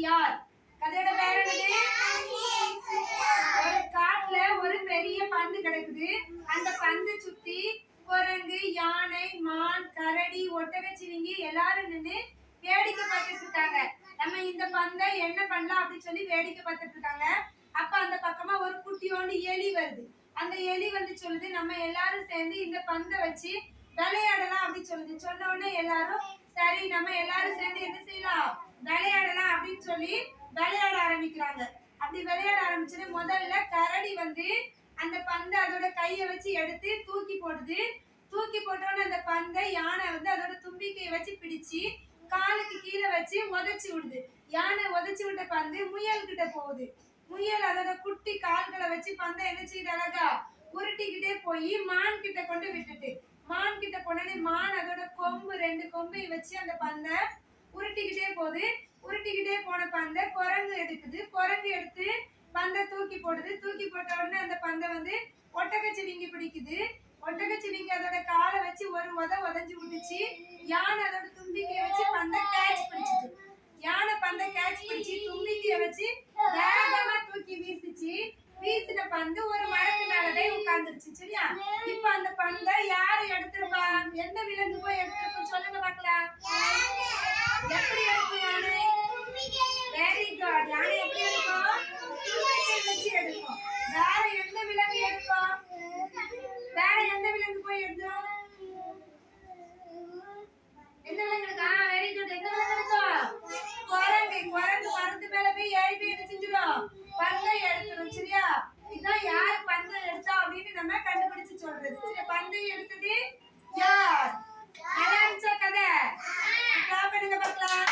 யார்? கதையோட பேர் என்னது? ஒரு காட்டுல ஒரு பெரிய பந்து கிடக்குது. அந்த பந்தை சுத்தி குரங்கு, யானை, மான், கரடி, ஒட்டகச்சிவிங்கி எல்லாரும் நின்று வேடிக்கை பார்த்துட்டு இருக்காங்க. நம்ம இந்த பந்தை என்ன பண்ணலாம் அப்படின்னு சொல்லி வேடிக்கை பார்த்துட்டு இருக்காங்க. அப்ப அந்த பக்கமா ஒரு குட்டியோண்டு எலி வருது. அந்த எலி வந்து சொல்லுது, நம்ம எல்லாரும் சேர்ந்து இந்த பந்தை வச்சு விளையாடலாம் அப்படின்னு சொல்லுது. சொன்ன உடனே எல்லாரும் சரி நம்ம எல்லாரும் சேர்ந்து என்ன செய்யலாம், விளையாடலாம் அப்படின்னு சொல்லி விளையாட ஆரம்பிக்கிறாங்க. அப்படி விளையாட ஆரம்பிச்சது முதல்ல கரடி வந்து அந்த பந்தை அதோட கையை வச்சு எடுத்து தூக்கி போடுது. தூக்கி போட்டோன்னு அந்த பந்தை யானை வந்து அதோட தும்பிக்கையை வச்சு பிடிச்சு காலுக்கு கீழே வச்சு உதச்சி விடுது. யானை உதச்சி விட்ட பந்து முயல் கிட்ட போகுது. முயல் அதோட குட்டி கால்களை வச்சு பந்தை என்ன செய்யுது, அழகா உருட்டிக்கிட்டே போய் மான் கிட்ட கொண்டு விட்டுட்டு, மான் கிட்ட போனே மான் அதோட கொம்பு 2 கொம்பையும் வச்சு அந்த பந்தை உருட்டிக்கிட்டே போகுது. உருட்டிக்கிட்டே போன பந்தை குரங்கு எடுக்குது. குரங்கு எடுத்து பந்தை தூக்கி போடுது. தூக்கி போட்ட உடனே அந்த பந்தை வந்து ஒட்டகச்சிவிங்கி பிடிக்குது. ஒட்டகச்சிவிங்கி அதோட காலை வச்சு ஒரு உதஞ்சு விட்டுச்சு. யானை அதோட தும்பிக்கையை வச்சு பந்தை கேட்ச் பிடிச்சிட்டு, யானை பந்தை கேட்ச் பிடிச்சி தும்பிக்கையை வச்சு வேகமா தூக்கி வீசிச்சு. வீசின பந்து ஒரு மரத்து மேலதான் உட்கார்ந்துருச்சு. சரியா? இப்ப அந்த பந்தை யாரு எடுத்துருப்பா? எந்த விலங்கு போய் எடுத்துருக்கும் சொல்லுங்க பாக்கலாம். எப்படி எடுக்கும் யானை? Very good. யானை எப்படி எடுக்கும்? தும்பிக்கையை வச்சு எடுக்கும். வேற எந்த விலங்கு எடுக்கும்? வேற எந்த விலங்கு போய் எடுக்கும்? எந்த விலங்கு எடுக்கா? Very good. எந்த விலங்கு எடுக்கும்? குரங்கு. குரங்கு மரத்து மேல போய் ஏறி போய் என்ன செஞ்சிடும், பந்தை எடுத்துரும். சரியா? இதான் யார் பந்தை எடுத்தா அப்படின்னு நம்ம கண்டுபிடிச்சு சொல்றது. சரி, பந்தை எடுத்தது யார்? நல்லா இருந்துச்சா கதை? கிளாப் பண்ணுங்க பார்க்கலாம்.